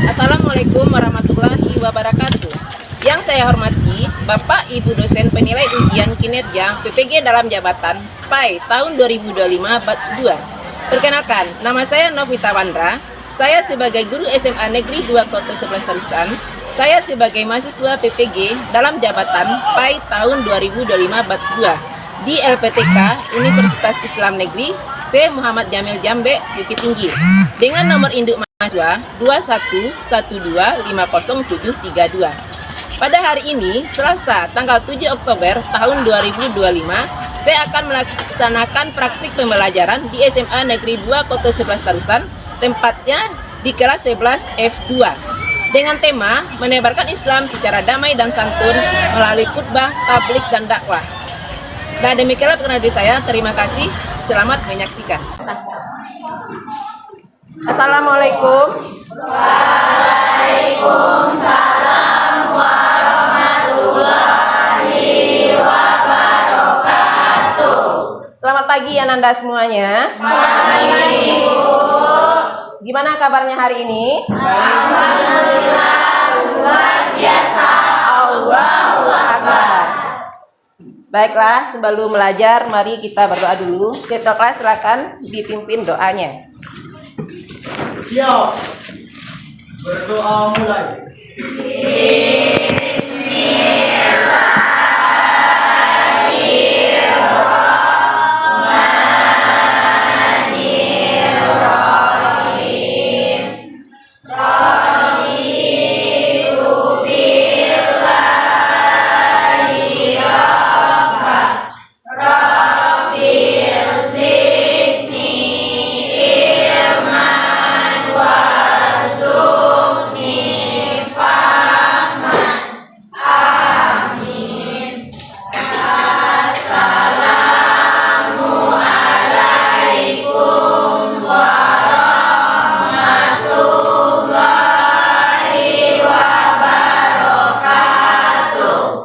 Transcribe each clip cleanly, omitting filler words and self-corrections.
Assalamualaikum warahmatullahi wabarakatuh. Yang saya hormati Bapak Ibu dosen penilai ujian kinerja PPG dalam jabatan PAI tahun 2025 batch 2. Perkenalkan, nama saya Novita Wandra. Saya sebagai guru SMA Negeri 2 Kota 11 Tarusan. Saya sebagai mahasiswa PPG dalam jabatan PAI tahun 2025 batch 2 di LPTK Universitas Islam Negeri C. Muhammad Jamil Jambe, Bukit Tinggi, dengan nomor induk mahasiswa 2112500732. Pada hari ini, Selasa, tanggal 7 Oktober tahun 2025, saya akan melaksanakan praktik pembelajaran di SMA Negeri 2 Kota 11 Tarusan, tempatnya di kelas 11 F2, dengan tema menebarkan Islam secara damai dan santun melalui khutbah, tablik, dan dakwah. Nah, demikianlah perkenalan dari saya. Terima kasih. Selamat menyaksikan. Assalamualaikum. Waalaikumsalam warahmatullahi wabarakatuh. Selamat pagi Ananda semuanya. Pagi, Ibu. Gimana kabarnya hari ini? Alhamdulillah, luar biasa. Allahu Akbar. Baiklah, sebelum belajar, mari kita berdoa dulu. Ketua kelas silakan dipimpin doanya. Siap. Berdoa mulai.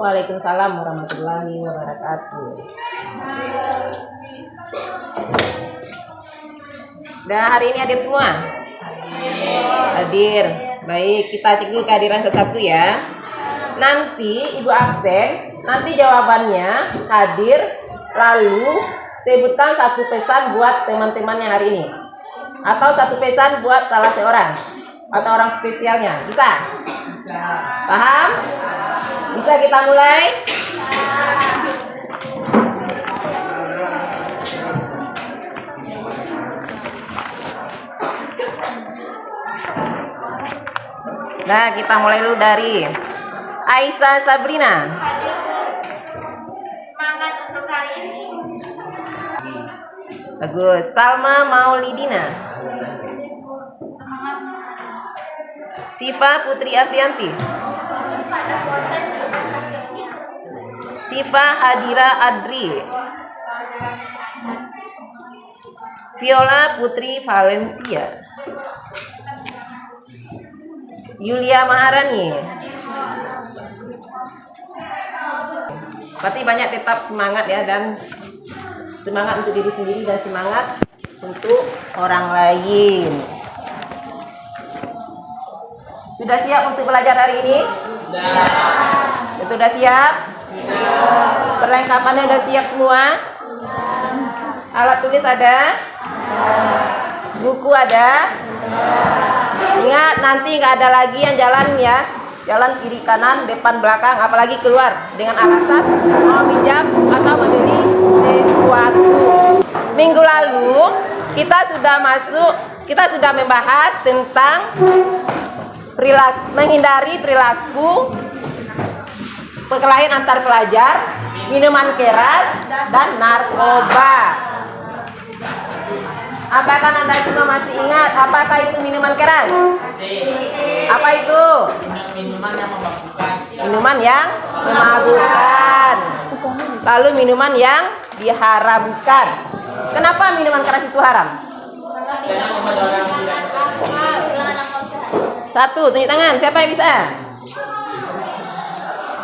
Waalaikumsalam warahmatullahi wabarakatuh. Nah, hari ini hadir semua? Hadir. Baik, kita cek dulu kehadiran satu-satu ya. Nanti Ibu absen, nanti jawabannya hadir, lalu sebutkan satu pesan buat teman-temannya hari ini. Atau satu pesan buat salah seorang atau orang spesialnya. Bisa? Paham? Bisa kita mulai? Nah, kita mulai dulu dari Aisyah Sabrina. Semangat untuk hari ini. Bagus. Salma Maulidina. Semangat Siva Putri Afrianti. pada proses hasilnya. Siva Hadira Adri. Viola Putri Valencia. Yulia Maharani. Berarti banyak tetap semangat ya, dan semangat untuk diri sendiri dan semangat untuk orang lain. Sudah siap untuk belajar hari ini? Sudah siap? Perlengkapannya sudah siap semua? Alat tulis ada? Buku ada? Ingat, nanti nggak ada lagi yang jalan ya, jalan kiri kanan, depan belakang, apalagi keluar dengan alasan mau pinjam atau membeli sesuatu. Minggu lalu kita sudah membahas tentang menghindari perilaku perkelahian antar pelajar, minuman keras, dan narkoba. Apakah Anda semua masih ingat apakah itu minuman keras? Apa itu? Minuman yang memabukkan. Minuman yang memabukkan. Lalu minuman yang diharamkan. Kenapa minuman keras itu haram? Karena membuat orang tidak Satu, tunjuk tangan. Siapa yang bisa?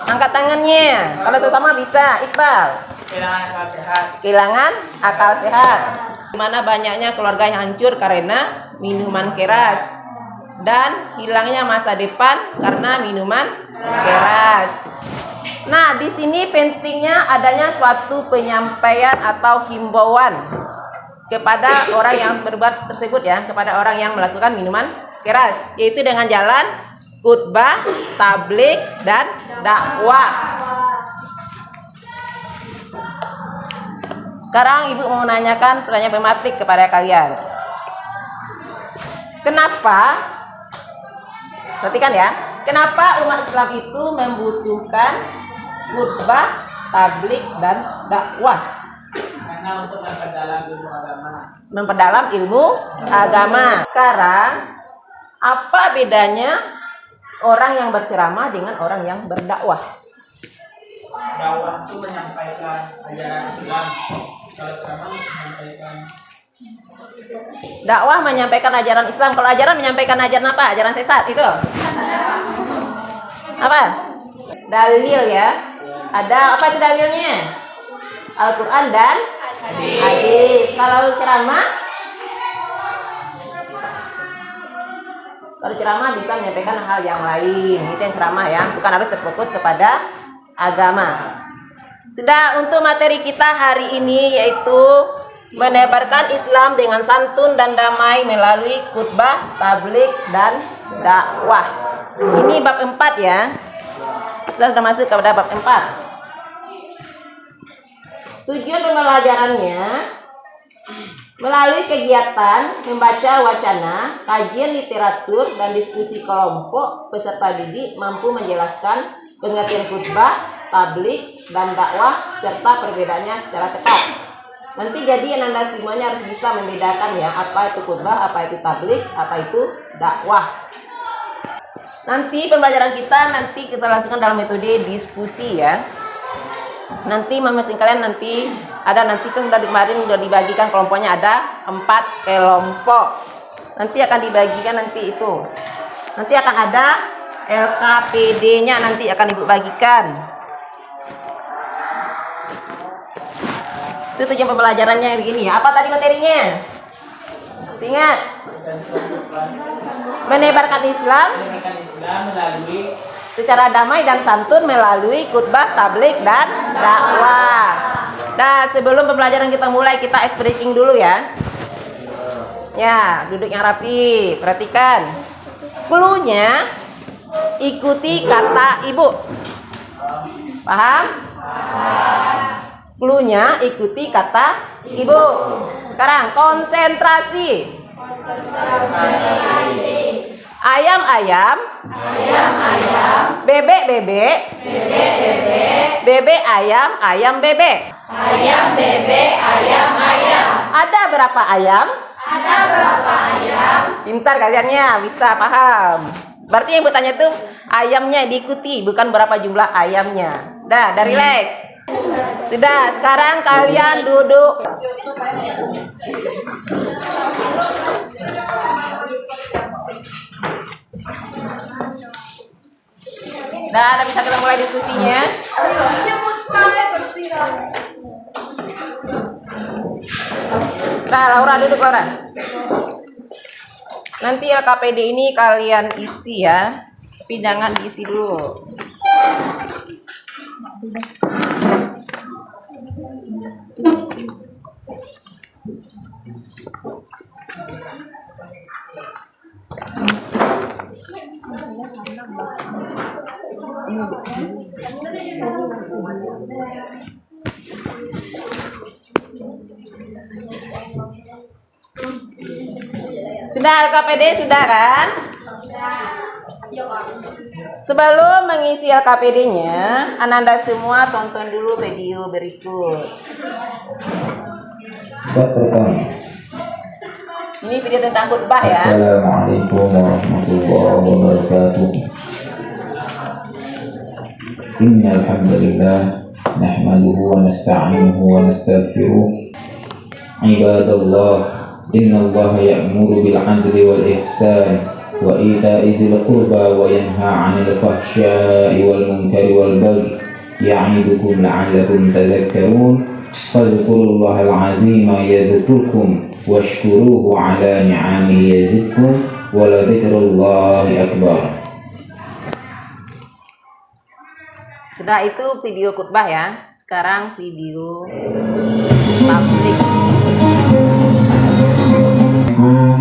Angkat tangannya. Kalau sama bisa. Iqbal. kehilangan akal sehat. Kehilangan akal sehat. Dimana banyaknya keluarga yang hancur karena minuman keras. dan hilangnya masa depan karena minuman keras. Nah, di sini pentingnya adanya suatu penyampaian atau himbauan kepada orang yang berbuat tersebut ya, kepada orang yang melakukan minuman keras, yaitu dengan jalan khutbah, tablik, dan dakwah. Sekarang Ibu mau menanyakan pertanyaan matematik kepada kalian. Kenapa? Perhatikan ya. Kenapa umat Islam itu membutuhkan khutbah, tablik, dan dakwah? Karena untuk memperdalam ilmu agama. Memperdalam ilmu agama. Sekarang, apa bedanya orang yang berceramah dengan orang yang berdakwah? Dakwah itu menyampaikan ajaran Islam. Kalau ceramah menyampaikan Dakwah menyampaikan ajaran Islam. Kalau ajaran menyampaikan ajaran apa? Ajaran sesat itu. Apa? Dalil ya. Ada apa itu dalilnya? Al-Quran dan hadis. Kalau ceramah? Kalau ceramah bisa menyampaikan hal yang lain. Itu yang ceramah ya. Bukan harus terfokus kepada agama. Sudah, untuk materi kita hari ini yaitu menebarkan Islam dengan santun dan damai melalui khutbah, tablik, dan dakwah. Ini bab 4 ya. Sudah masuk kepada bab 4. Tujuan pembelajarannya melalui kegiatan membaca wacana, kajian literatur, dan diskusi kelompok, peserta didik mampu menjelaskan pengertian khutbah, tablik, dan dakwah serta perbedaannya secara tepat. Nanti jadi Anda semuanya harus bisa membedakan ya, apa itu khutbah, apa itu tablik, apa itu dakwah. Nanti pembelajaran kita langsungkan dalam metode diskusi ya. Nanti masing-masing kalian nanti kan kemarin udah dibagikan kelompoknya ada 4 kelompok. Nanti akan dibagikan nanti itu. Nanti akan ada LKPD-nya nanti akan Ibu bagikan. Itu tujuan pembelajarannya begini ya. Apa tadi materinya? Ingat. Menebarkan Islam melalui secara damai dan santun melalui khutbah, tablik, dan dakwah. Nah, sebelum pembelajaran kita mulai, kita ice breaking dulu ya. Ya, duduk yang rapi. Perhatikan. Cluenya ikuti kata Ibu. Paham? Cluenya ikuti kata Ibu. Sekarang konsentrasi. Ayam-ayam, bebek-bebek, bebek-ayam, ayam-bebek. Ayam-bebek-ayam-ayam. Ada berapa ayam? Pintar kaliannya, bisa paham. Berarti yang bertanya itu ayamnya diikuti, bukan berapa jumlah ayamnya. Dah, dari relax. Sudah, sekarang kalian duduk. Nah, bisa kita mulai diskusinya. Nah, Laura duduk, Laura. Nanti LKPD ini kalian isi ya, tapi jangan diisi dulu. Sudah LKPD sudah kan? Sebelum mengisi LKPD-nya, Ananda semua tonton dulu video berikut. Bab pertama. Ini video tentang khutbah ya. Assalamualaikum warahmatullahi wabarakatuh. Innal hamdalillah nahmaduhu wa nasta'inuhu wa nastaghfiruh. Ibadallah, innallaha ya'muru bil 'adli wal ihsan wa ita'i dzil qurba wa yanha 'anil fahsya'i wal munkari wal baghi ya'idukum la'allakum tadhakkarun. Fadhkurullahal 'azima yadhkurkum washkuruhu 'ala ni'amihi yazidkum ولذكر الله أكبر. Sudah itu video khutbah ya. Sekarang video publik. Assalamualaikum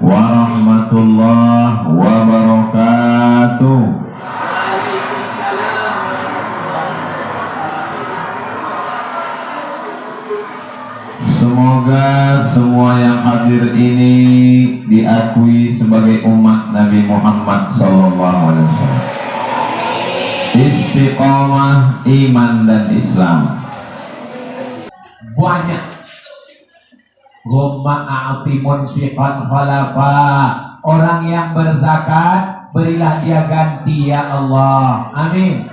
warahmatullahi wabarakatuh. Semoga semua yang hadir ini diakui sebagai umat Nabi Muhammad SAW. Istiqomah iman dan Islam. Banyak. Gumma a'ti munfiqan khalafa. Orang yang berzakat, berilah dia ganti ya Allah. Amin.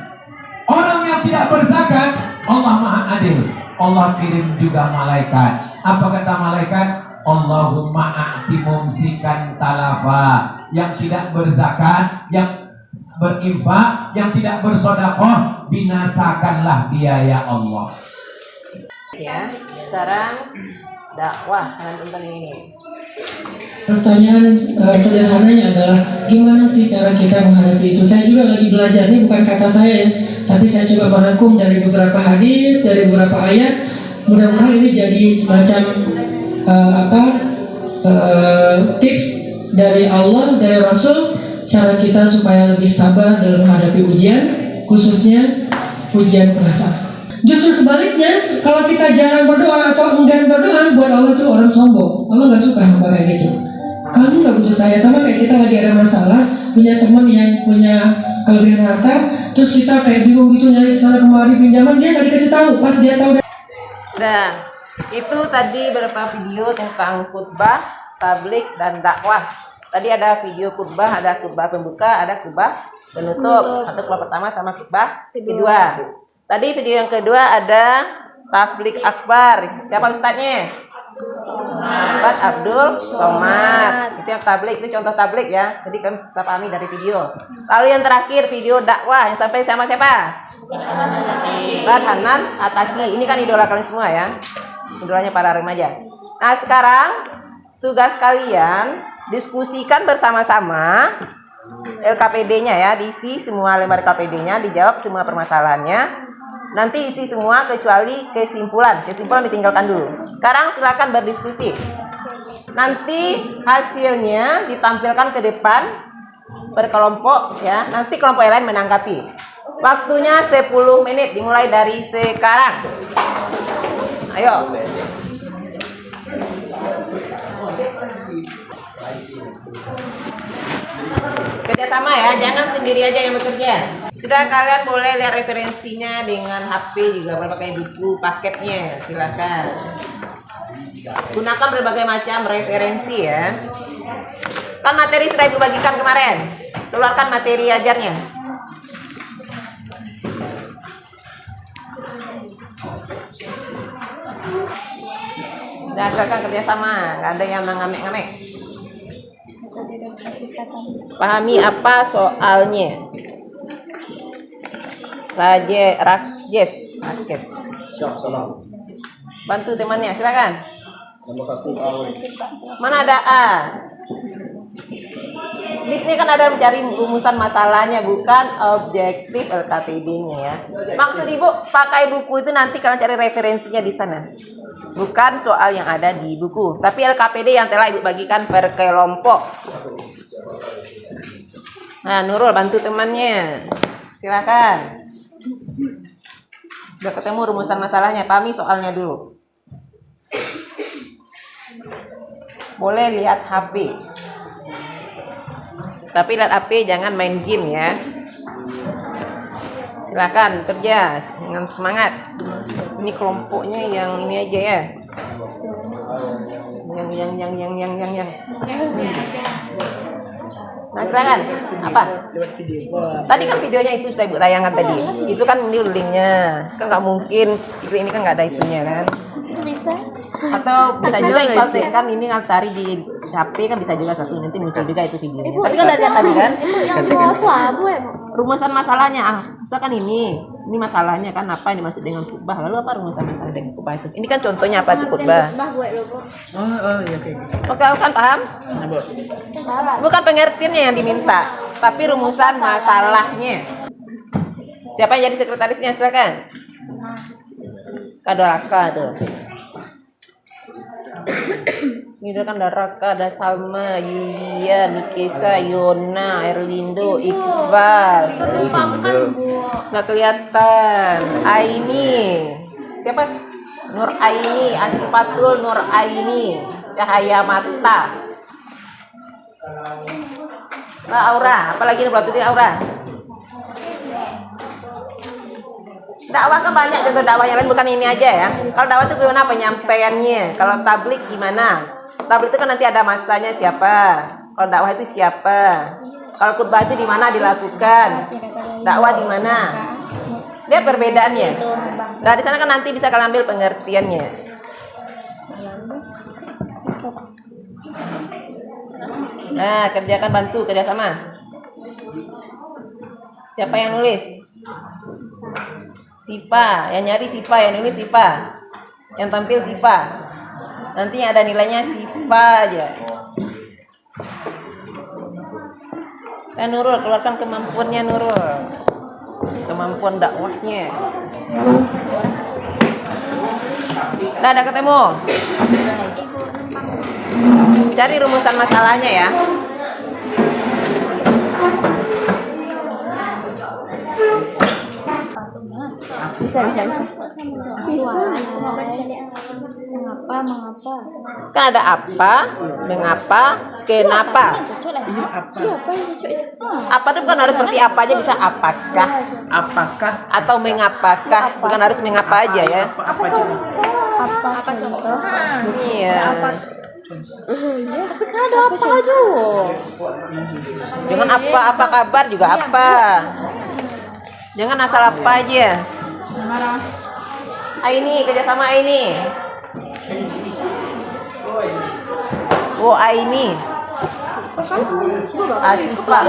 Orang yang tidak berzakat, Allah Maha Adil. Allah kirim juga malaikat. Apa kata malaikat? Allahumma a'ti mumsikan talafa. Yang tidak berzakat, yang berinfak, yang tidak bersedekah, binasakanlah dia ya Allah. Ya, sekarang dakwah tentang ini. Pertanyaan sederhananya adalah gimana sih cara kita menghadapi itu? Saya juga lagi belajar, ini bukan kata saya ya, tapi saya coba merangkum dari beberapa hadis, dari beberapa ayat. Mudah-mudahan ini jadi semacam tips dari Allah, dari Rasul, cara kita supaya lebih sabar dalam menghadapi ujian, khususnya ujian perasaan. Justru sebaliknya, kalau kita jarang berdoa atau enggan berdoa, buat Allah tuh orang sombong. Allah nggak suka hamba kayak gitu. Kamu nggak butuh saya, sama kayak kita lagi ada masalah, punya teman yang punya kelebihan harta, terus kita kayak bingung gitu nyari sana kemari pinjaman, dia nggak dikasih tahu, pas dia tahu. Dan itu tadi beberapa video tentang khutbah, tablik dan dakwah. Tadi ada video khutbah, ada khutbah pembuka, ada khutbah penutup. Atau khutbah pertama sama khutbah kedua. Tadi video yang kedua ada tablik akbar. Siapa ustadznya? Ustadz Abdul Somad. Itu yang tablik, itu contoh tablik ya. Jadi kan kita pahami dari video. Lalu yang terakhir video dakwah yang sampai sama siapa? Ustadz Hanan Ataki. Ini kan idola kalian semua ya. Idolanya para remaja. Nah sekarang tugas kalian diskusikan bersama-sama LKPD-nya ya, diisi semua lembar KPD-nya, dijawab semua permasalahannya. Nanti isi semua kecuali kesimpulan. Kesimpulan ditinggalkan dulu. Sekarang silakan berdiskusi. Nanti hasilnya ditampilkan ke depan berkelompok ya. Nanti kelompok yang lain menanggapi. Waktunya 10 menit dimulai dari sekarang. Ayo. Kerjasama ya, jangan sendiri aja yang bekerja. Sudah, kalian boleh lihat referensinya dengan HP juga, berbagai buku paketnya, silakan. Gunakan berbagai macam referensi ya. Kan materi sudah ibu bagikan kemarin. Keluarkan materi ajarnya. Sudah, silakan kerjasama, nggak ada yang ngamek-ngamek. Pahami apa soalnya. Rajes. Bantu temannya, silakan. Mana ada A? Di sini kan ada mencari rumusan masalahnya, bukan objektif LKPD-nya ya. Maksud ibu pakai buku itu nanti kalian cari referensinya di sana. Bukan soal yang ada di buku, tapi LKPD yang telah ibu bagikan per kelompok. Nah, Nurul bantu temannya. Silakan. Sudah ketemu rumusan masalahnya, pahami soalnya dulu. Boleh lihat HP. Tapi lihat HP jangan main game ya. Silakan kerja dengan semangat. Ini kelompoknya yang ini aja ya. Yang. Nah silakan. Apa? Tadi kan videonya itu sudah ibu tayangkan tadi. Itu kan ini linknya. Kan nggak mungkin. Ini kan nggak ada itunya kan. Atau bisa juga Iqbal kan ini tadi di capek kan bisa juga satu, nanti muncul juga itu videonya. Tapi kan udah lihat tadi kan? Ibu yang bawah tuh abu ya, Bu? Rumusan masalahnya, misalkan ini masalahnya kan apa yang dimaksud dengan khutbah, lalu apa rumusan masalah dengan khutbah itu? Ini kan contohnya apa tuh khutbah? Bah gue lu, Bu. Oh iya oke. Oke, kan paham? Nah, Bu. Bukan pengertiannya yang diminta, tapi rumusan masalahnya. Siapa yang jadi sekretarisnya? Silakan. Kadaraka tuh. Ini udah kan Daraka, ada Salma, Yulia, Nikesa, Yona, Erlindo, Iqbal. Nggak kelihatan. Aini. Siapa? Nur Aini, Asifatul Nur Aini, Cahaya Mata. Nah, Aura, apalagi ini berarti Aura. Dakwah kan banyak contoh dakwah yang lain, bukan ini aja ya. Kalau dakwah itu gimana penyampaiannya? Kalau tablik gimana? Tablik itu kan nanti ada masanya siapa. Kalau dakwah itu siapa? Kalau khutbah itu di mana dilakukan? Dakwah di mana? Lihat perbedaannya. Nah, di sana kan nanti bisa kalian ambil pengertiannya. Nah, kerjakan, bantu kerjasama. Siapa yang nulis? Sipa, yang nyari Sipa, yang nulis Sipa, yang tampil Sipa. Nanti ada nilainya Sipa aja. Nurul, keluarkan kemampuannya Nurul, kemampuan dakwahnya. Nah, ada ketemu. Cari rumusan masalahnya ya. Bisa. Mengapa? Kan ada apa, mengapa, kenapa. Apa itu bukan harus seperti apa aja, bisa apakah, Apakah atau mengapakah, bukan harus mengapa aja ya. apa contoh? Apa contoh? Iya. Tapi kan ada apa aja. Jangan apa kabar juga apa. Jangan asal apa aja. Aini, kerjasama Aini. Oh, Aini. Asifa.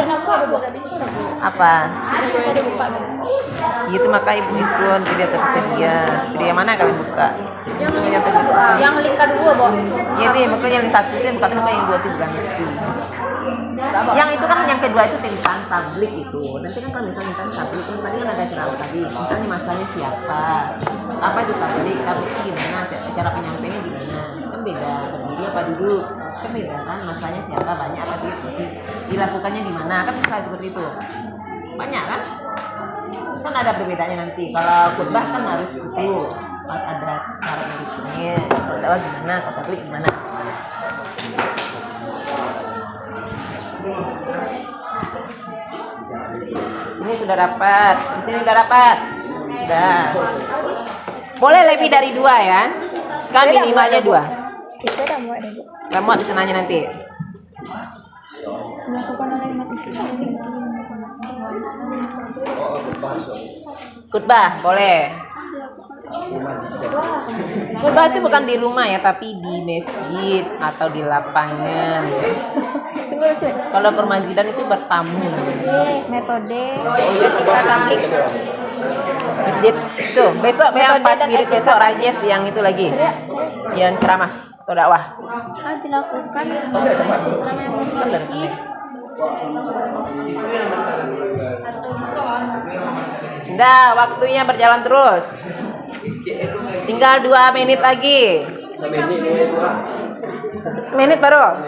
Apa? Gitu maka ibu itu tidak tersedia. Video yang mana kalian buka? Yang link kedua, Bu. Iya sih, makanya yang satu itu bukan apa yang dua itu bukan itu. Yang itu kan yang kedua itu tentang tablik itu. Nanti kan kalau misalnya tentang tablik itu tadi kan ada ceramah tadi. Misalnya masanya siapa? Apa itu tablik? Tablik itu gimana? Cara penyampaiannya gimana? Kan beda. Berdiri apa duduk? Kan beda kan? Masanya siapa? Banyak apa dia? Dilakukannya di mana? Kan bisa seperti itu. Banyak kan? Kan ada perbedaannya nanti. Kalau khutbah kan harus itu. Pas ada syarat berikutnya. Kalau dakwah gimana? Kalau tablik gimana? Ini sudah dapat, di sini sudah dapat, sudah. Boleh lebih dari 2 ya, kan minimalnya 2. Kita udah muat deh, Bu. Gak muat di sananya nanti. Melakukan oleh umat Islam. Khutbah boleh. Khutbah itu bukan di rumah ya, tapi di masjid atau di lapangan. Tunggu lucu. Kalau permasjidan itu bertamu. Metode kita tablik. Masjid itu besok yang pas mirip besok Rajes yang itu lagi, yang ceramah atau dakwah. Dilakukan dengan Islam yang Kan dari sini. Sudah, waktunya berjalan terus. Tinggal 2 menit lagi. Semenit baru.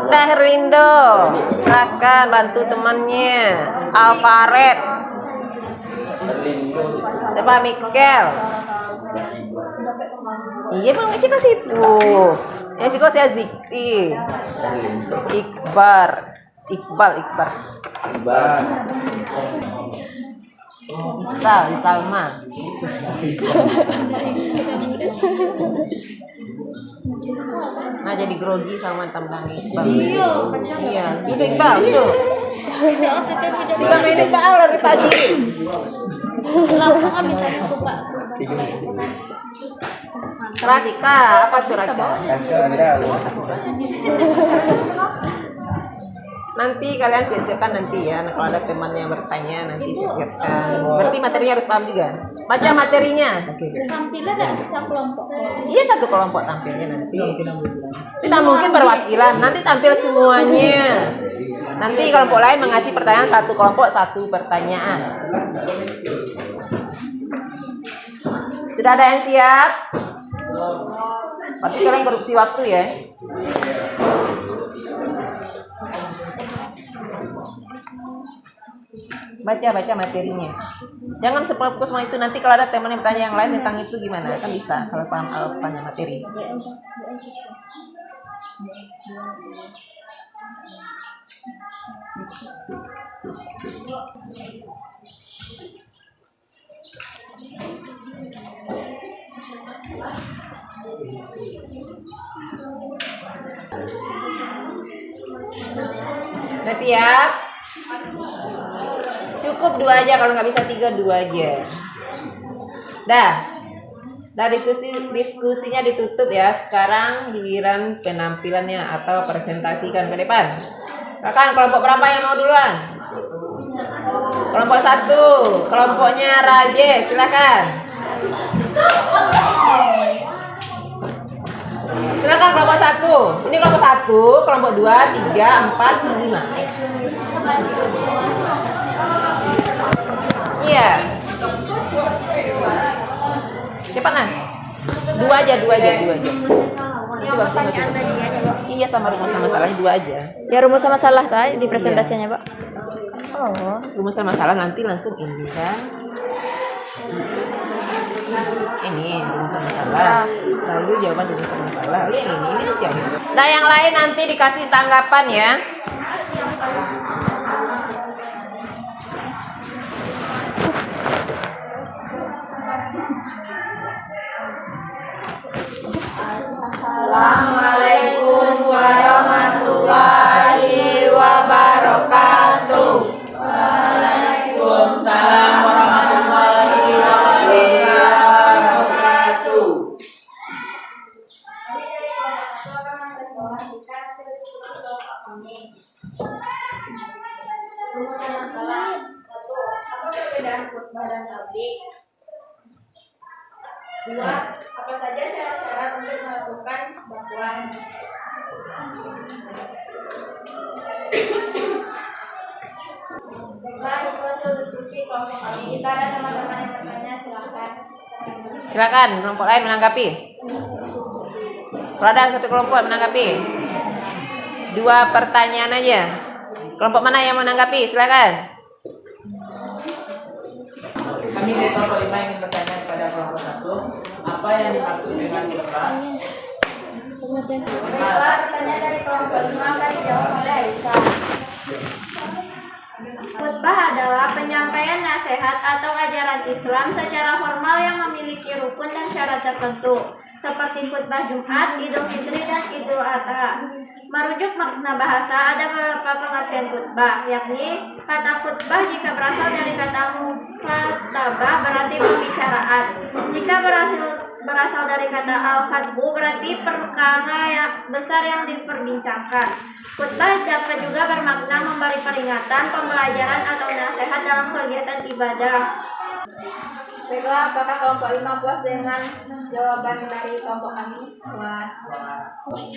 Udah Herlindo, silakan bantu temannya. Alfaret. Siapa Mikel? Iya bang, Eci ke situ. Ya sih kok saya Zikri. Iqbal. Salma. Nah jadi grogi sama tambang Iqbal. Iya, duduk Iqbal, duduk. 3 menit Pak Al dari tadi. langsung bisa dibuka. Raka, apa tuh Raka? Nanti kalian siap-siapkan nanti ya. Kalau ada teman yang bertanya nanti siap-siapkan. Berarti materinya harus paham juga. Baca materinya. Tampilnya dari satu kelompok. Iya, satu kelompok tampilnya nanti. Tidak mungkin perwakilan. Nanti tampil semuanya. Nanti kelompok lain mengasih pertanyaan, satu kelompok satu pertanyaan. Sudah ada yang siap? Pasti kalian korupsi waktu ya. Baca materinya. Jangan fokus sama itu. Nanti kalau ada teman yang bertanya yang lain tentang itu gimana? Kan bisa kalau paham apa materi. Udah siap? Cukup 2 aja, kalau nggak bisa 3, 2 aja. Dah. Diskusinya ditutup ya. Sekarang giliran penampilannya atau presentasikan ke depan. Rekan, kelompok berapa yang mau duluan? Kelompok 1, kelompoknya Raje, silakan. Silakan kelompok 1. Ini kelompok 1, kelompok 2, 3, 4, 5. Iya. Cepat nah. 2 aja. Iya, sama rumus sama masalahnya 2 aja. Ya rumus sama masalah kan di presentasinya, Pak. Oh, rumus sama masalah nanti langsung ini kan. Ini rumus sama masalah. Lalu jawaban rumus sama masalah. Lalu ini aja. Nah, yang lain nanti dikasih tanggapan ya. Assalamualaikum warahmatullahi wabarakatuh. Waalaikumsalam warahmatullahi wabarakatuh. Apa perbedaan khutbah dan tablik? 2. Apa saja syarat-syarat untuk melakukan dakwah? Baiklah, hasil diskusi kelompok kami. Jika ada teman-teman yang bertanya, silakan. Silakan, kelompok lain menanggapi. Kalau ada satu kelompok yang menanggapi, 2 pertanyaan aja. Kelompok mana yang menanggapi? Silakan. Kami dari kelompok 5 ingin bertanya kepada kelompok 1, apa yang dimaksud dengan khutbah? Pertanyaan dari kelompok 5 akan dijawab oleh Aisyah. Khutbah adalah penyampaian nasihat atau ajaran Islam secara formal yang memiliki rukun dan syarat tertentu, seperti khutbah Jumat, Idul Fitri, dan Idul Adha. Merujuk makna bahasa, ada beberapa pengertian khutbah, yakni kata khutbah jika berasal dari kata mukhatabah berarti pembicaraan. Jika berasal dari kata al-khatbu berarti perkara yang besar yang diperbincangkan. Khutbah dapat juga bermakna memberi peringatan, pembelajaran atau nasihat dalam kegiatan ibadah. Baiklah, apakah kelompok 5 puas dengan jawaban dari kelompok kami? Puas.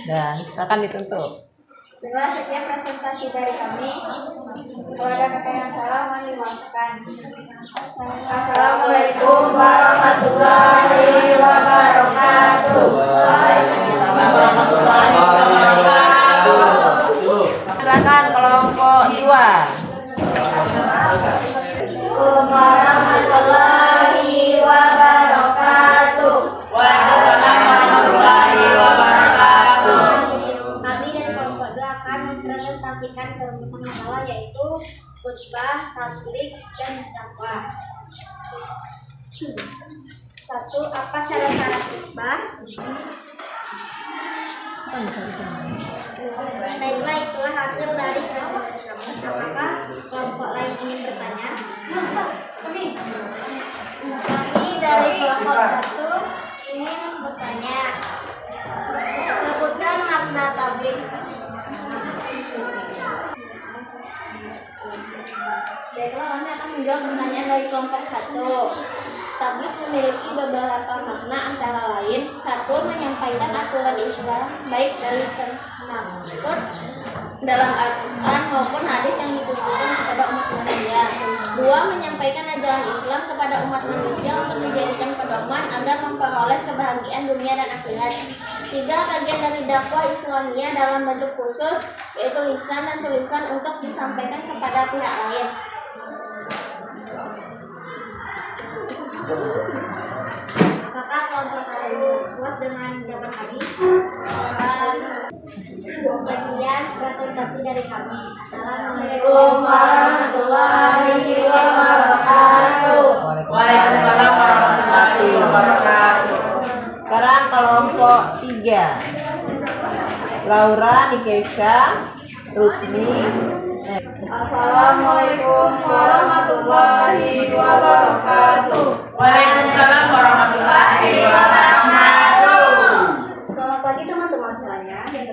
Dan silakan ditutup. Baiklah, sekian presentasi dari kami. Kalau ada kata yang salah, mohon dimaafkan. Assalamualaikum warahmatullahi wabarakatuh. Waalaikumsalam warahmatullahi wabarakatuh. Silakan kelompok 2. Warahmatullahi wabarakatuh. Warahmatullahi wabarakatuh. Kami dari kelompok 2 akan mempresentasikan kerumusan masalah, yaitu khutbah, tablik, dan dakwah. 1. Apa syarat-syarat khutbah? Baiklah, itulah hasil dari presentasi kami. Apakah kelompok lain ingin bertanya? Kami dari kelompok 1 ingin menjawab pertanyaan dari kelompok 1. Tablik memiliki beberapa makna antara lain: 1. Menyampaikan aturan Islam baik dari termaktub dalam Al-Quran maupun hadis yang ditujukan kepada umat manusia. 2. Menyampaikan ajaran Islam kepada umat manusia untuk dijadikan pedoman agar memperoleh kebahagiaan dunia dan akhirat. 3. Bagian dari dakwah Islamiyah dalam bentuk khusus, yaitu lisan dan tulisan untuk disampaikan kepada pihak lain. Apakah kelompok 1 puas dengan jawaban kami? Sekian presentasi dari kami. Assalamualaikum warahmatullahi wabarakatuh. Waalaikumsalam warahmatullahi wabarakatuh. Sekarang kelompok 3. Laura, Nikesha, Rutni. Assalamualaikum warahmatullahi wabarakatuh. Waalaikumsalam warahmatullahi wabarakatuh. Selamat pagi teman-teman semuanya. Yang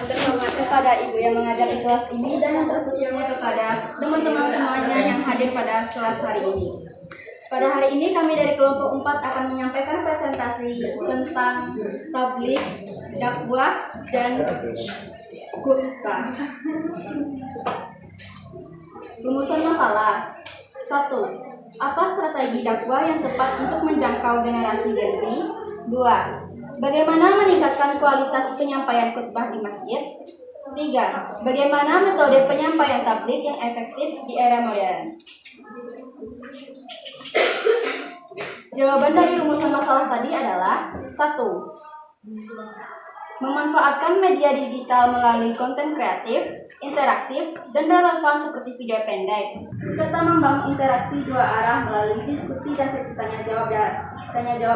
terhormat kepada ibu yang mengajar di kelas ini dan yang terkhususnya kepada teman-teman semuanya yang hadir pada kelas hari ini. Pada hari ini kami dari kelompok 4 akan menyampaikan presentasi tentang tabligh, dakwah, dan khutbah. Rumusan masalah. 1. Apa strategi dakwah yang tepat untuk menjangkau generasi Gen Z? 2. Bagaimana meningkatkan kualitas penyampaian khutbah di masjid? 3. Bagaimana metode penyampaian tabligh yang efektif di era modern? Jawaban dari rumusan masalah tadi adalah 1. Memanfaatkan media digital melalui konten kreatif, interaktif, dan relevan seperti video pendek, serta membangun interaksi dua arah melalui diskusi dan sesi tanya jawab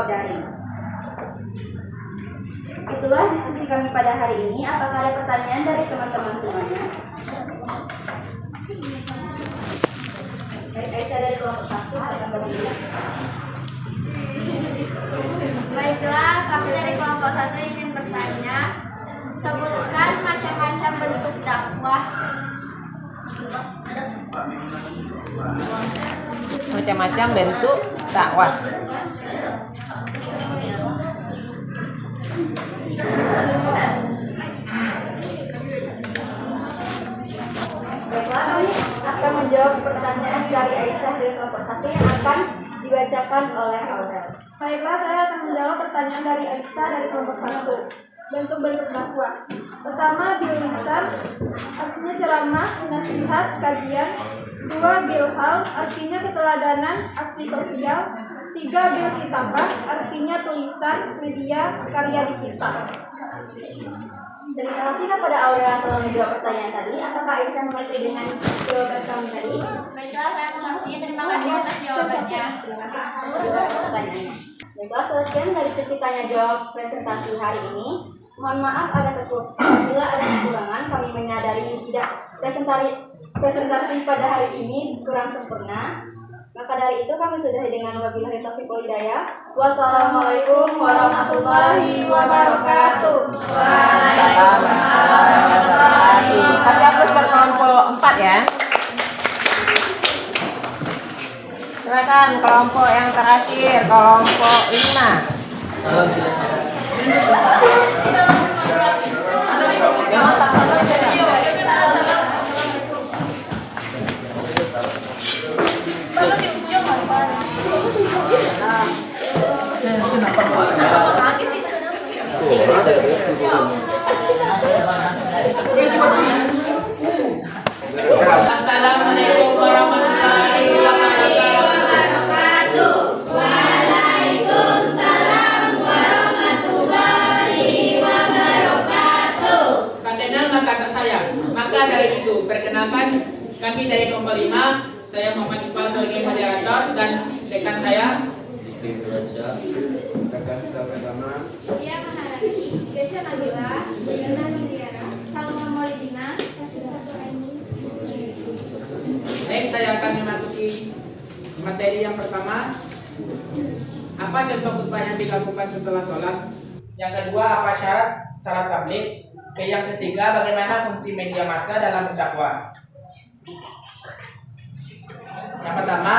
daring. Itulah diskusi kami pada hari ini. Apakah ada pertanyaan dari teman-teman semuanya? Aisyah dari kelompok 1 akan berbicara. Baiklah, kami dari kelompok 1 ingin bertanya, sebutkan macam-macam bentuk dakwah. Macam-macam bentuk dakwah. Baiklah, kami akan menjawab pertanyaan dari Aisyah dari kelompok 1 yang akan dibacakan oleh Aurel. Baiklah, saya akan menjawab pertanyaan dari Aisyah dari kelompok 1. Bentuk-bentuk dakwah. Pertama, bil lisan, artinya ceramah, nasihat, kajian. 2. Bil hal, artinya keteladanan, aksi sosial. 3. Bil kitabah, artinya tulisan, media, karya digital. Terima kasih kepada Aurel yang telah menjawab pertanyaan tadi. Apakah Aisyah mengerti dengan jawaban kami tadi? Baiklah, saya mengerti. Terima kasih atas jawabannya. Terima kasih juga atas pertanyaannya. Baiklah, selesai dari sesi tanya jawab presentasi hari ini. Mohon maaf bila ada kekurangan. Kami menyadari tidak presentasi pada hari ini kurang sempurna. Maka dari itu kami sudahi dengan wabillahi taufiq wal hidayah. Wassalamualaikum warahmatullahi wabarakatuh. Kasih aplaus buat kelompok 4 ya. Silakan kelompok yang terakhir, kelompok 5. Assalamualaikum warahmatullahi wabarakatuh. Waalaikumsalam warahmatullahi wabarakatuh. Tak kenal maka tak sayang. Maka dari itu, perkenalkan kami dari kelompok 5. Saya Muhammad Iqbal sebagai moderator dan rekan saya Ia Maharani, Desya Nabila, Yana Miliana, Salma Maulidina, Kasihatu Aini. Baik, saya akan memasuki materi yang pertama. Apa contoh khutbah yang dilakukan setelah sholat? Yang kedua, apa syarat salat tabligh? Yang ketiga, bagaimana fungsi media massa dalam berdakwah? Yang pertama,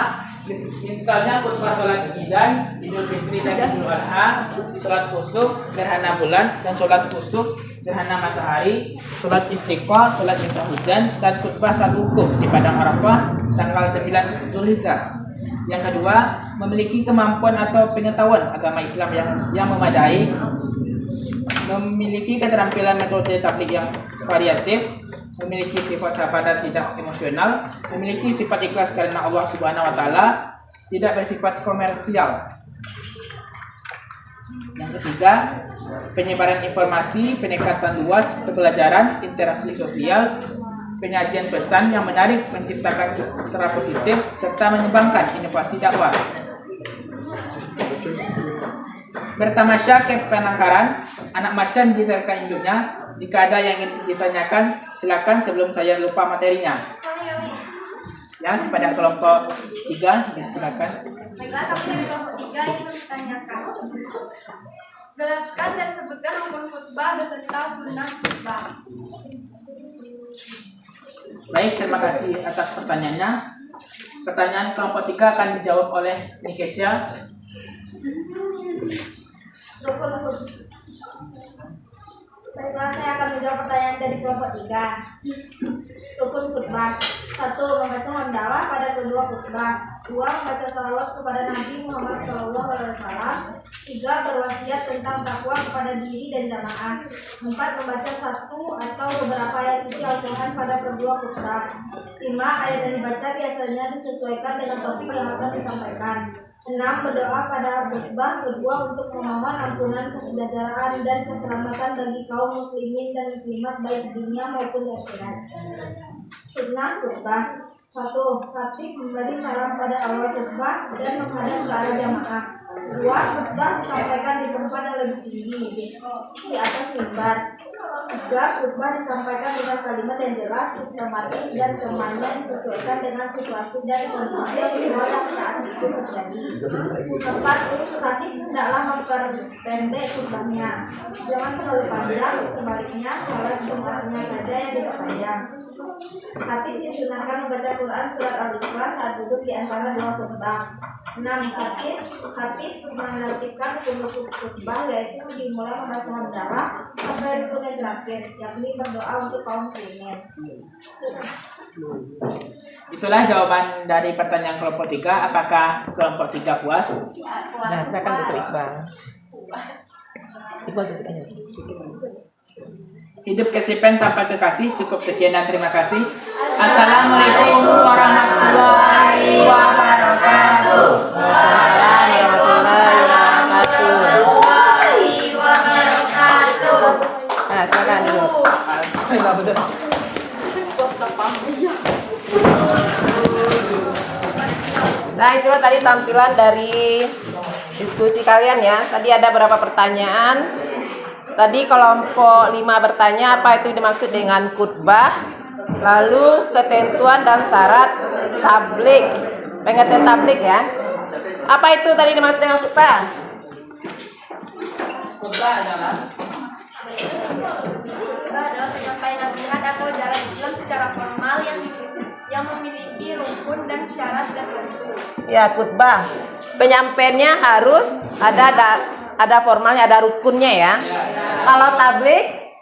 misalnya khutbah sholat Idan, Idul Fitri dan Idul Adha, sholat kusuf, gerhana bulan, dan sholat kusuf, gerhana matahari, sholat istiqo, sholat minta hujan, dan khutbah saat wukuf di Padang Arafah tanggal 9 Zulhijjah. Yang kedua, memiliki kemampuan atau pengetahuan agama Islam yang memadai, memiliki keterampilan metode tabligh yang variatif, memiliki sifat sabar dan tidak emosional, memiliki sifat ikhlas karena Allah Subhanahu wa taala, tidak bersifat komersial. Yang ketiga, penyebaran informasi, pendekatan luas, pembelajaran, interaksi sosial, penyajian pesan yang menarik, menciptakan citra positif, serta mengembangkan inovasi dakwah. Bertamasya ke penangkaran, anak macan diterka induknya. Jika ada yang ingin ditanyakan, silakan sebelum saya lupa materinya. Ya, kepada kelompok 3, disilakan. Baiklah, kami dari kelompok 3 ingin ditanyakan. Jelaskan dan sebutkan rukun khutbah beserta sunnah khutbah. Baik, terima kasih atas pertanyaannya. Pertanyaan kelompok 3 akan dijawab oleh Nikesya. Rukun khutbah. Baiklah, saya akan menjawab pertanyaan dari kelompok 3. Rukun khutbah. 1. Membaca hamdalah pada kedua khutbah. 2. Membaca salawat kepada Nabi Muhammad SAW. 3. Berwasiat tentang takwa kepada diri dan jamaah. 4. Membaca satu atau beberapa ayat suci Al-Quran pada kedua khutbah. 5. Ayat yang dibaca biasanya disesuaikan dengan topik yang akan disampaikan. 6. Berdoa pada khutbah kedua untuk memohon ampunan, kesejahteraan, dan keselamatan bagi kaum muslimin dan muslimat baik di dunia maupun di akhirat. Sunnah khutbah. 1. Khatib memberi salam pada awal khutbah dan menghadap ke arah jamaah. 2. Khutbah disampaikan di tempat yang lebih tinggi, di atas mimbar. 3. Khutbah disampaikan dengan kalimat yang jelas, sistematis, dan semuanya disesuaikan dengan situasi dan kondisi yang saat itu terjadi. 4. Khatib hendaklah memperpendek khutbahnya. Jangan terlalu panjang, sebaliknya salat jemaahnya saja yang diperpanjang. Khatib disunahkan membaca Quran surat Al-Ikhlas saat duduk di antara dua khutbah. 6. Khatib menertibkan khutbah, yaitu dimulai membaca hamdalah sampai rukun yang terakhir, yakni berdoa untuk kaum muslimin. Itulah jawaban dari pertanyaan kelompok 3. Apakah kelompok 3 puas? Nah, silakan Dr. Iqbal. Hidup kesipen tanpa kekasih. Cukup sekian dan terima kasih. Assalamualaikum warahmatullahi wabarakatuh. Nah, silakan dulu. Nah, itulah tadi tampilan dari diskusi kalian ya. Tadi ada beberapa pertanyaan. Tadi kelompok 5 bertanya apa itu dimaksud dengan khutbah. Lalu ketentuan dan syarat tabligh. Pengertian tabligh ya. Apa itu tadi dimaksud dengan khutbah? Khutbah adalah Khutbah adalah penyampaian nasihat atau jalan Islam secara formal yang memiliki rukun dan syarat tertentu. Ya, khutbah. Penyampaiannya harus ada formalnya, ada rukunnya ya. Kalau tabligh,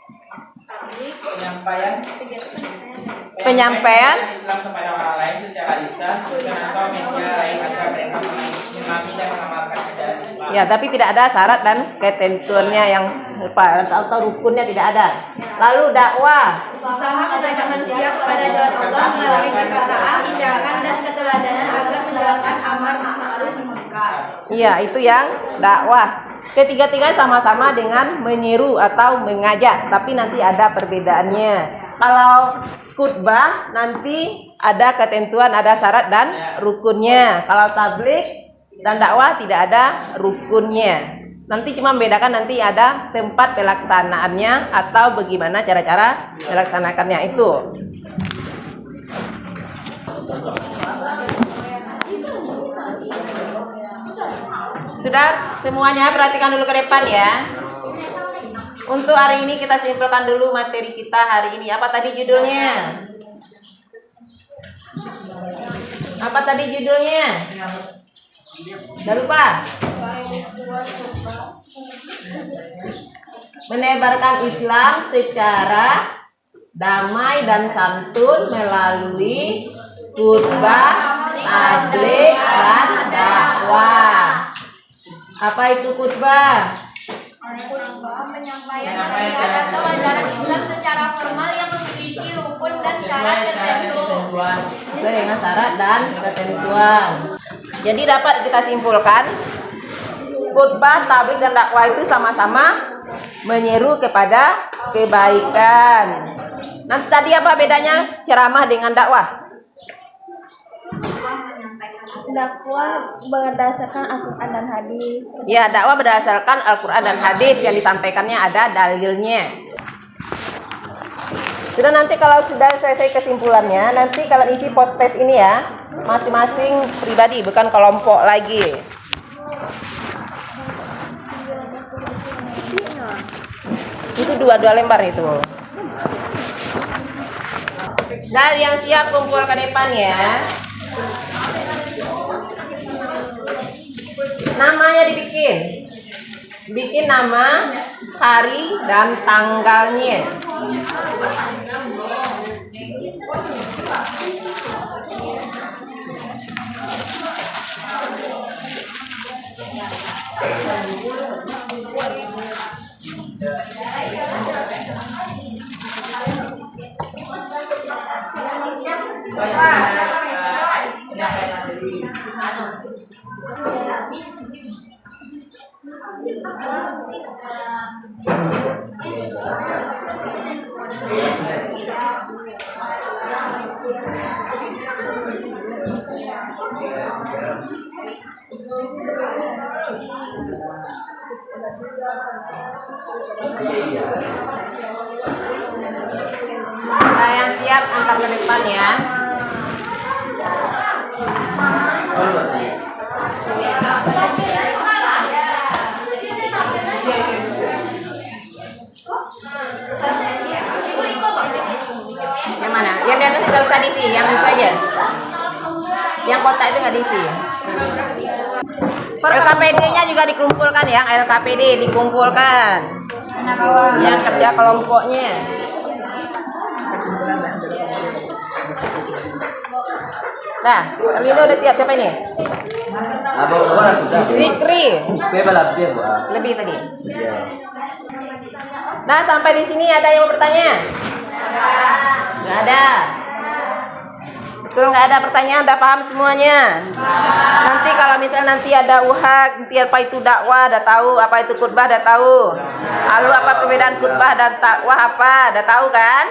penyampaian Islam kepada orang lain secara lisan atau media lain agar mereka memahami dan mengamalkan ajaran Islam. ya, tapi tidak ada syarat dan ketentuannya yang atau rukunnya tidak ada. Lalu dakwah, Usaha mengajak manusia kepada jalan Allah melalui perkataan, tindakan, dan keteladanan agar menjalankan amar ma'ruf munkar. iya itu yang dakwah. Ketiga-tiga sama-sama dengan menyeru atau mengajak, tapi nanti ada perbedaannya. Kalau khutbah nanti ada ketentuan, ada syarat dan rukunnya. Kalau tabligh dan dakwah tidak ada rukunnya. Nanti cuma membedakan nanti ada tempat pelaksanaannya atau bagaimana cara-cara melaksanakannya itu. Sudah semuanya perhatikan dulu ke depan ya. Untuk hari ini kita simpulkan dulu materi kita hari ini. Apa tadi judulnya? Apa tadi judulnya? Udah lupa? Menebarkan Islam secara damai dan santun melalui khutbah, tabligh, dan dakwah. Apa itu khutbah? Penyampaian nasihat atau ajaran Islam secara formal yang memiliki rukun dan syarat tertentu. Sesuai dengan syarat dan ketentuan. Jadi dapat kita simpulkan, khutbah, tabligh, dan dakwah itu sama-sama menyeru kepada kebaikan. Nanti tadi apa bedanya ceramah dengan dakwah? Dakwah berdasarkan Al-Quran dan hadis. Ya, dakwah berdasarkan Al-Quran dan hadis yang disampaikannya ada dalilnya. Sudah, nanti kalau sudah selesai kesimpulannya, nanti kalian isi post test ini ya, masing-masing pribadi, bukan kelompok lagi. Itu dua lembar itu. Dan yang siap kumpul ke depan ya. Namanya dibikin. Bikin nama, hari, dan tanggalnya. Yang siap angkat ke depan ya. Yang mana? Yang itu tidak usah diisi, yang itu aja. Yang kotak itu nggak diisi. LKPD-nya juga dikumpulkan ya, LKPD dikumpulkan. Yang kerja kelompoknya. Nah, Lino udah siap, siapa ini? Zikri. Lebih tadi. Nah, sampai di sini ada yang mau bertanya? Nggak ada. Betul, nggak ada pertanyaan, udah paham semuanya. Nanti kalau misalnya nanti ada uhak, nanti apa itu dakwah, udah tahu. Apa itu khutbah, udah tahu. Lalu apa perbedaan khutbah dan dakwah apa, udah tahu kan?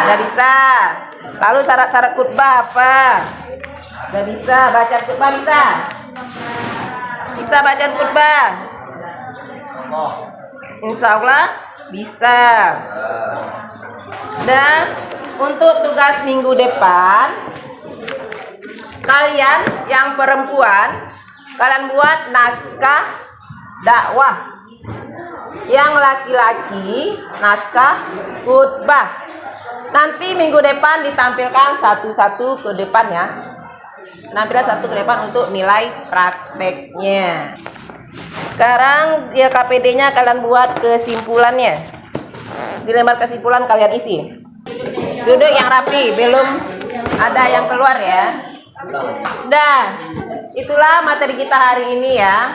Udah bisa. Lalu syarat-syarat khutbah apa? Udah bisa. Baca khutbah bisa? Bisa baca khutbah? Insya Allah bisa. Dan untuk tugas minggu depan, kalian yang perempuan, kalian buat naskah dakwah. Yang laki-laki naskah khutbah. Nanti minggu depan ditampilkan satu-satu ke depan ya. Nampilkan satu ke depan untuk nilai prakteknya. Sekarang ya KPD-nya kalian buat kesimpulannya. Di lembar kesimpulan kalian isi. Duduk yang rapi, belum ada yang keluar ya. Sudah. Itulah materi kita hari ini ya.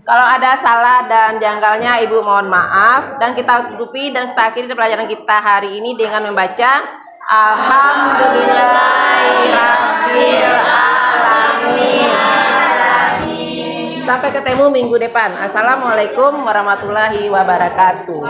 Kalau ada salah dan janggalnya Ibu mohon maaf, dan kita tutupi dan kita akhiri pelajaran kita hari ini dengan membaca Alhamdulillahirabbil alamin. Sampai ketemu minggu depan. Assalamualaikum warahmatullahi wabarakatuh.